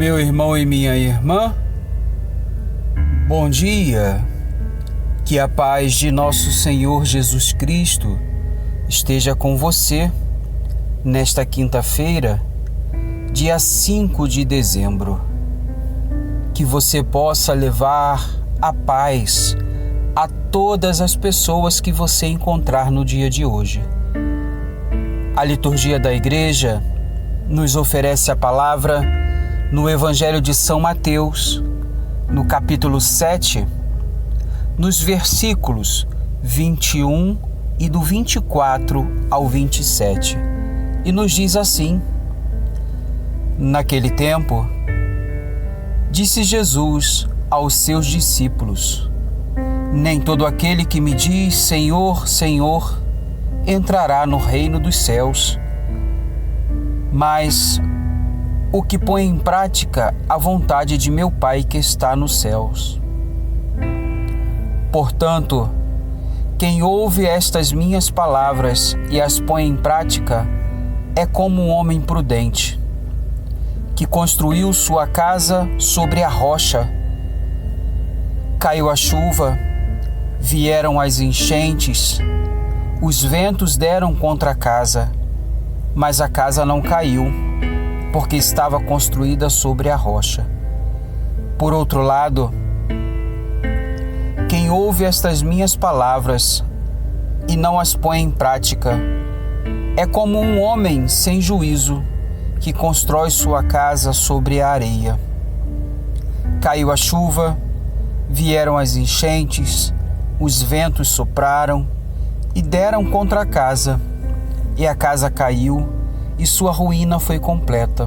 Meu irmão e minha irmã, bom dia. Que a paz de nosso Senhor Jesus Cristo esteja com você nesta quinta-feira, dia 5 de dezembro. Que você possa levar a paz a todas as pessoas que você encontrar no dia de hoje. A liturgia da Igreja nos oferece a palavra no Evangelho de São Mateus, no capítulo 7, nos versículos 21 e do 24 ao 27. E nos diz assim: Naquele tempo, disse Jesus aos seus discípulos: Nem todo aquele que me diz Senhor, Senhor, entrará no reino dos céus, mas o que põe em prática a vontade de meu Pai que está nos céus. Portanto, quem ouve estas minhas palavras e as põe em prática é como um homem prudente, que construiu sua casa sobre a rocha. Caiu a chuva, vieram as enchentes, os ventos deram contra a casa, mas a casa não caiu, porque estava construída sobre a rocha. Por outro lado, quem ouve estas minhas palavras e não as põe em prática é como um homem sem juízo que constrói sua casa sobre a areia. Caiu a chuva, vieram as enchentes, os ventos sopraram e deram contra a casa, e a casa caiu, e sua ruína foi completa.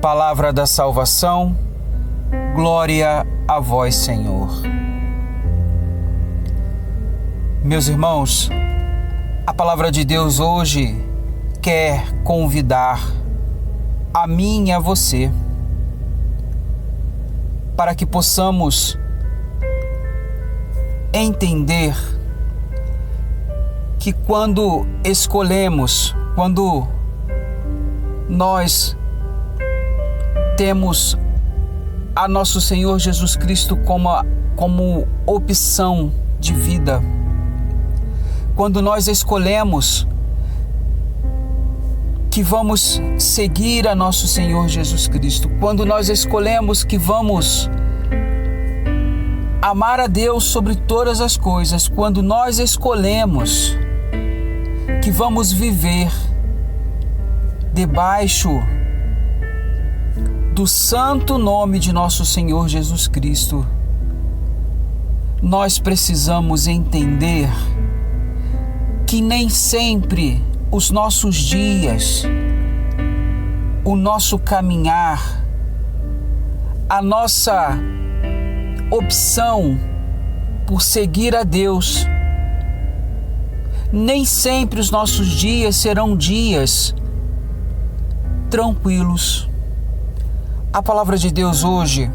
Palavra da salvação, glória a vós, Senhor. Meus irmãos, a palavra de Deus hoje quer convidar a mim e a você para que possamos entender que quando nós temos a nosso Senhor Jesus Cristo como opção de vida, quando nós escolhemos que vamos seguir a nosso Senhor Jesus Cristo, quando nós escolhemos que vamos amar a Deus sobre todas as coisas, quando nós escolhemos que vamos viver debaixo do santo nome de nosso Senhor Jesus Cristo, nós precisamos entender que nem sempre os nossos dias, o nosso caminhar, a nossa opção por seguir a Deus, nem sempre os nossos dias serão dias tranquilos. A palavra de Deus hoje,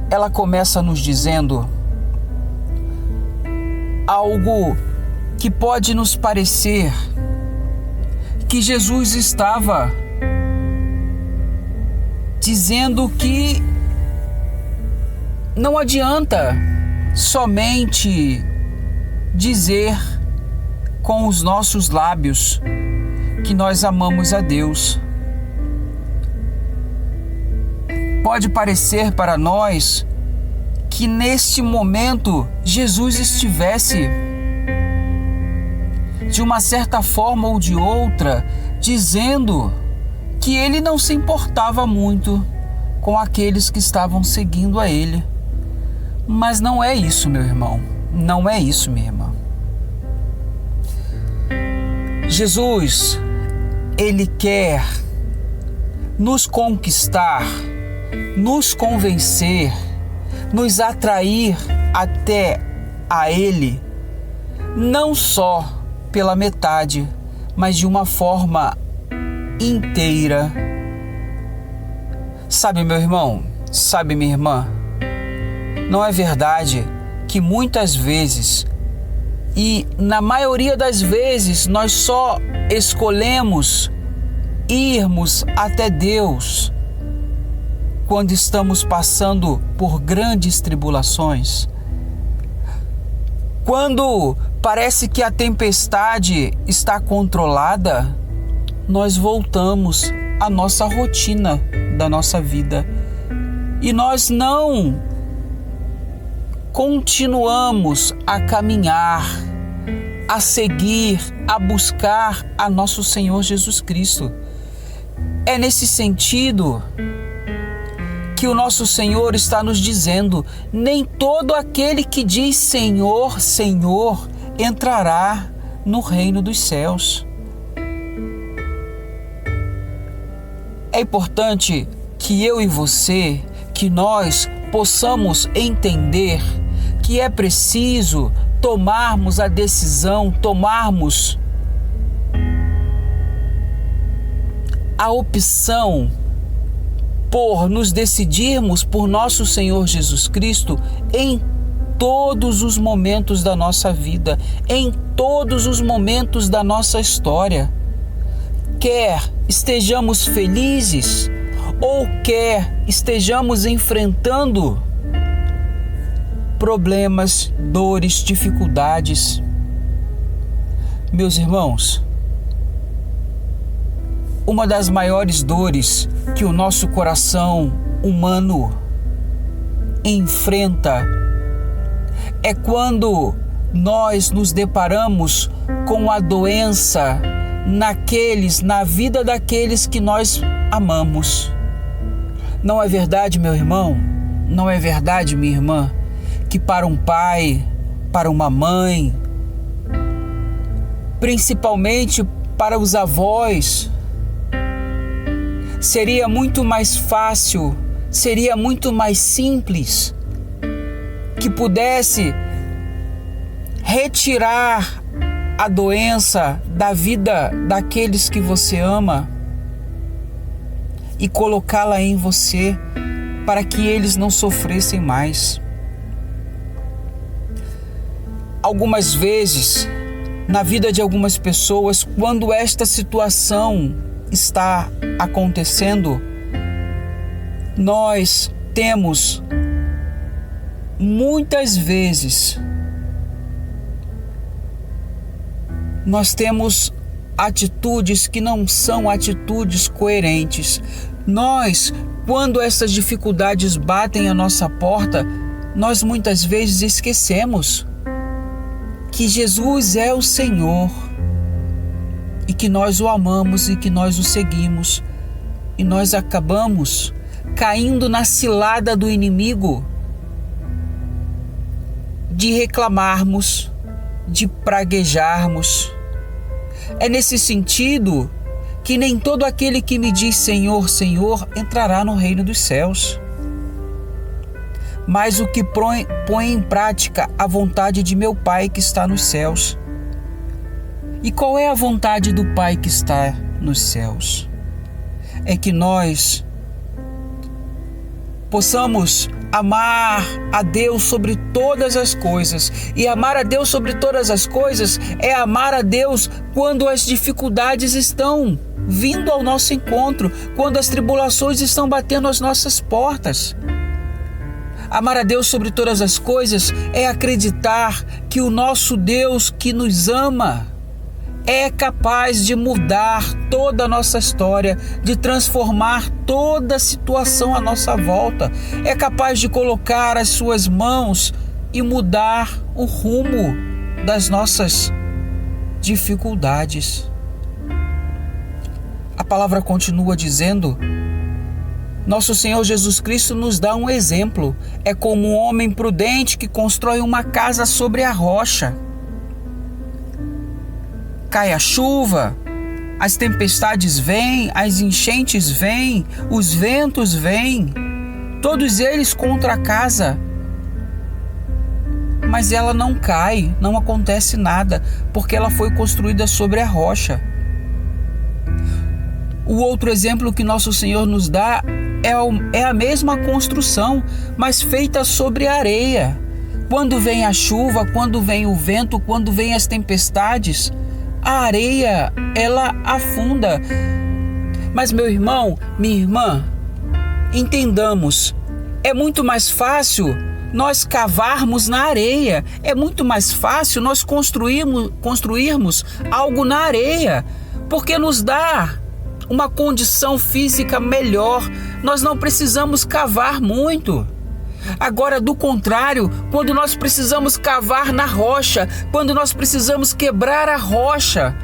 ela começa nos dizendo algo que pode nos parecer que Jesus estava dizendo que não adianta somente dizer com os nossos lábios que nós amamos a Deus. Pode parecer para nós que neste momento Jesus estivesse, de uma certa forma ou de outra, dizendo que ele não se importava muito com aqueles que estavam seguindo a ele. Mas não é isso, meu irmão. Não é isso, minha irmã. Jesus, ele quer nos conquistar, nos convencer, nos atrair até a ele, não só pela metade, mas de uma forma inteira. Sabe, meu irmão? Sabe, minha irmã? Não é verdade que muitas vezes, e na maioria das vezes, nós só escolhemos irmos até Deus quando estamos passando por grandes tribulações. Quando parece que a tempestade está controlada, nós voltamos à nossa rotina da nossa vida e nós não continuamos a caminhar, a seguir, a buscar a nosso Senhor Jesus Cristo. É nesse sentido que o nosso Senhor está nos dizendo: nem todo aquele que diz Senhor, Senhor, entrará no reino dos céus. É importante que eu e você, que nós possamos entender que é preciso tomarmos a decisão, tomarmos a opção por nos decidirmos por nosso Senhor Jesus Cristo em todos os momentos da nossa vida, em todos os momentos da nossa história. Quer estejamos felizes ou quer estejamos enfrentando problemas, dores, dificuldades. Meus irmãos, uma das maiores dores que o nosso coração humano enfrenta é quando nós nos deparamos com a doença na vida daqueles que nós amamos. Não é verdade, meu irmão? Não é verdade, minha irmã, que para um pai, para uma mãe, principalmente para os avós, seria muito mais fácil, seria muito mais simples que pudesse retirar a doença da vida daqueles que você ama e colocá-la em você para que eles não sofressem mais. Algumas vezes, na vida de algumas pessoas, quando esta situação está acontecendo, nós temos muitas vezes atitudes que não são atitudes coerentes. Nós, quando essas dificuldades batem à nossa porta, nós muitas vezes esquecemos que Jesus é o Senhor e que nós o amamos e que nós o seguimos, e nós acabamos caindo na cilada do inimigo de reclamarmos, de praguejarmos. É nesse sentido que nem todo aquele que me diz Senhor, Senhor entrará no reino dos céus, mas o que põe em prática a vontade de meu Pai que está nos céus. E qual é a vontade do Pai que está nos céus? É que nós possamos amar a Deus sobre todas as coisas. E amar a Deus sobre todas as coisas é amar a Deus quando as dificuldades estão vindo ao nosso encontro, quando as tribulações estão batendo às nossas portas. Amar a Deus sobre todas as coisas é acreditar que o nosso Deus que nos ama é capaz de mudar toda a nossa história, de transformar toda a situação à nossa volta. É capaz de colocar as suas mãos e mudar o rumo das nossas dificuldades. A palavra continua dizendo: nosso Senhor Jesus Cristo nos dá um exemplo. É como um homem prudente que constrói uma casa sobre a rocha. Cai a chuva, as tempestades vêm, as enchentes vêm, os ventos vêm, todos eles contra a casa. Mas ela não cai, não acontece nada, porque ela foi construída sobre a rocha. O outro exemplo que nosso Senhor nos dá é a mesma construção, mas feita sobre a areia. Quando vem a chuva, quando vem o vento, quando vem as tempestades, a areia, ela afunda. Mas meu irmão, minha irmã, entendamos, é muito mais fácil nós cavarmos na areia, é muito mais fácil nós construirmos algo na areia, porque nos dá uma condição física melhor, nós não precisamos cavar muito. Agora, do contrário, quando nós precisamos cavar na rocha, quando nós precisamos quebrar a rocha,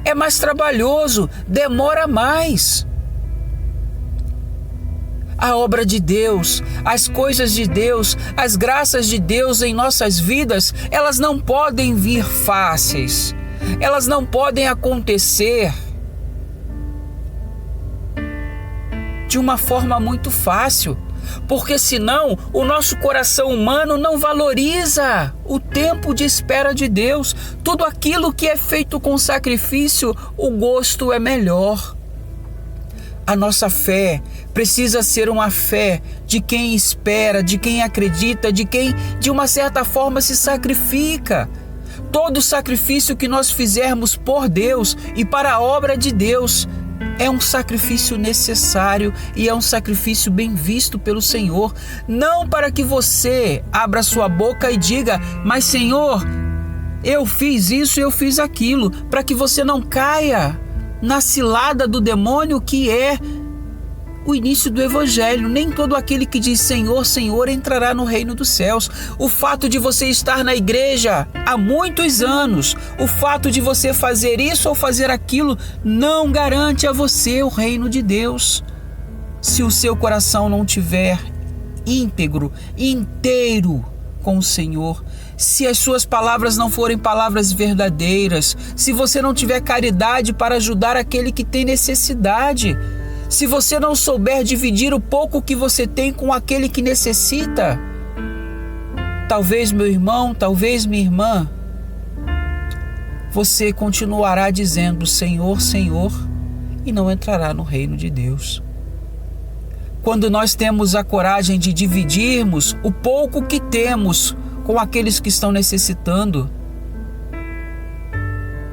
é mais trabalhoso, demora mais. A obra de Deus, as coisas de Deus, as graças de Deus em nossas vidas, elas não podem vir fáceis, elas não podem acontecer de uma forma muito fácil, porque senão o nosso coração humano não valoriza o tempo de espera de Deus. Tudo aquilo que é feito com sacrifício, o gosto é melhor. A nossa fé precisa ser uma fé de quem espera, de quem acredita, de quem de uma certa forma se sacrifica. Todo sacrifício que nós fizermos por Deus e para a obra de Deus é um sacrifício necessário e é um sacrifício bem visto pelo Senhor. Não para que você abra sua boca e diga, mas Senhor, eu fiz isso, eu fiz aquilo, para que você não caia na cilada do demônio, que é o início do Evangelho. Nem todo aquele que diz Senhor, Senhor entrará no reino dos céus. O fato de você estar na igreja há muitos anos, o fato de você fazer isso ou fazer aquilo, não garante a você o reino de Deus. Se o seu coração não tiver íntegro, inteiro com o Senhor, se as suas palavras não forem palavras verdadeiras, se você não tiver caridade para ajudar aquele que tem necessidade, se você não souber dividir o pouco que você tem com aquele que necessita, talvez, meu irmão, talvez, minha irmã, você continuará dizendo Senhor, Senhor, e não entrará no reino de Deus. Quando nós temos a coragem de dividirmos o pouco que temos com aqueles que estão necessitando,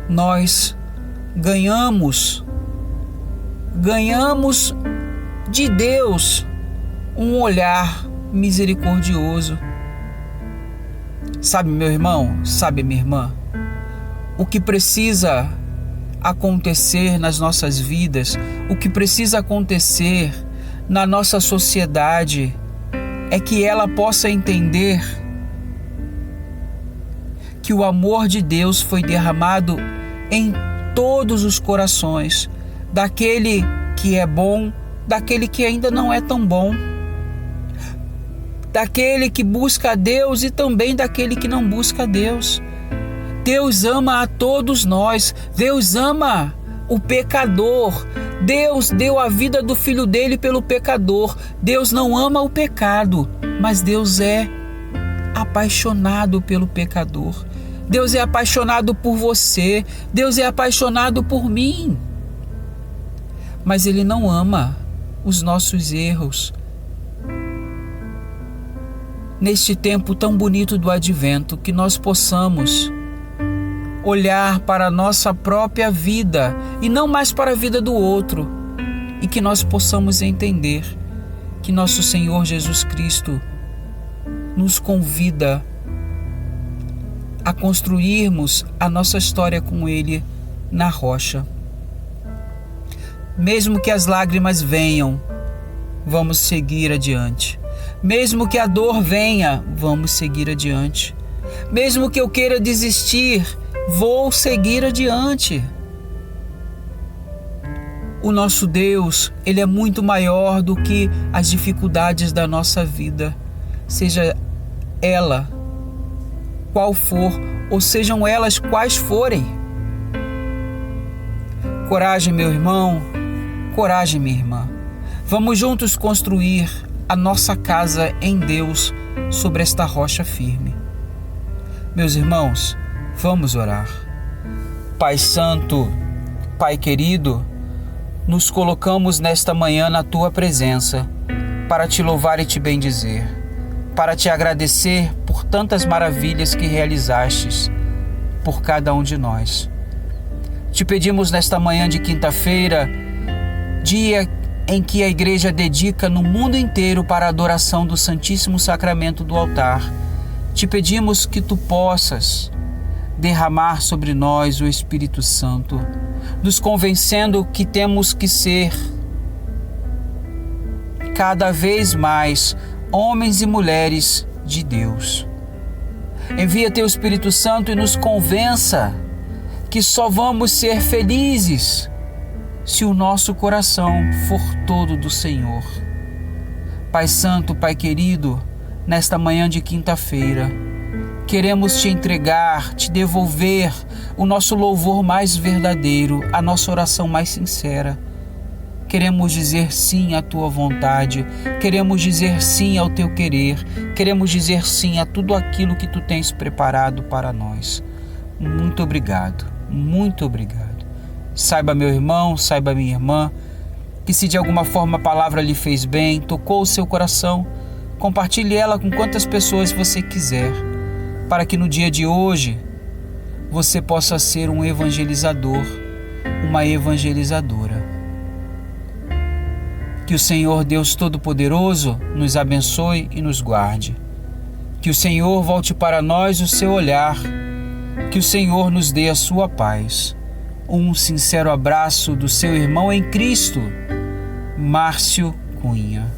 nós ganhamos de Deus um olhar misericordioso. Sabe, meu irmão, sabe, minha irmã, o que precisa acontecer nas nossas vidas, o que precisa acontecer na nossa sociedade, é que ela possa entender que o amor de Deus foi derramado em todos os corações, daquele que é bom, daquele que ainda não é tão bom, daquele que busca a Deus e também daquele que não busca a Deus. Deus ama a todos nós, Deus ama o pecador, Deus deu a vida do Filho dele pelo pecador. Deus não ama o pecado, mas Deus é apaixonado pelo pecador. Deus é apaixonado por você, Deus é apaixonado por mim. Mas Ele não ama os nossos erros. Neste tempo tão bonito do Advento, que nós possamos olhar para a nossa própria vida e não mais para a vida do outro, e que nós possamos entender que nosso Senhor Jesus Cristo nos convida a construirmos a nossa história com Ele na rocha. Mesmo que as lágrimas venham, vamos seguir adiante. Mesmo que a dor venha, vamos seguir adiante. Mesmo que eu queira desistir, vou seguir adiante. O nosso Deus, Ele é muito maior do que as dificuldades da nossa vida, seja ela qual for, ou sejam elas quais forem. Coragem, meu irmão, coragem, minha irmã. Vamos juntos construir a nossa casa em Deus sobre esta rocha firme. Meus irmãos, vamos orar. Pai Santo, Pai querido, nos colocamos nesta manhã na Tua presença para Te louvar e Te bendizer, para Te agradecer por tantas maravilhas que realizastes por cada um de nós. Te pedimos nesta manhã de quinta-feira, dia em que a Igreja dedica no mundo inteiro para a adoração do Santíssimo Sacramento do altar, te pedimos que tu possas derramar sobre nós o Espírito Santo, nos convencendo que temos que ser cada vez mais homens e mulheres de Deus. Envia teu Espírito Santo e nos convença que só vamos ser felizes se o nosso coração for todo do Senhor. Pai Santo, Pai querido, nesta manhã de quinta-feira, queremos te entregar, te devolver o nosso louvor mais verdadeiro, a nossa oração mais sincera. Queremos dizer sim à tua vontade, queremos dizer sim ao teu querer, queremos dizer sim a tudo aquilo que tu tens preparado para nós. Muito obrigado, muito obrigado. Saiba, meu irmão, saiba, minha irmã, que se de alguma forma a palavra lhe fez bem, tocou o seu coração, compartilhe ela com quantas pessoas você quiser, para que no dia de hoje você possa ser um evangelizador, uma evangelizadora. Que o Senhor Deus Todo-Poderoso nos abençoe e nos guarde. Que o Senhor volte para nós o seu olhar. Que o Senhor nos dê a sua paz. Um sincero abraço do seu irmão em Cristo, Márcio Cunha.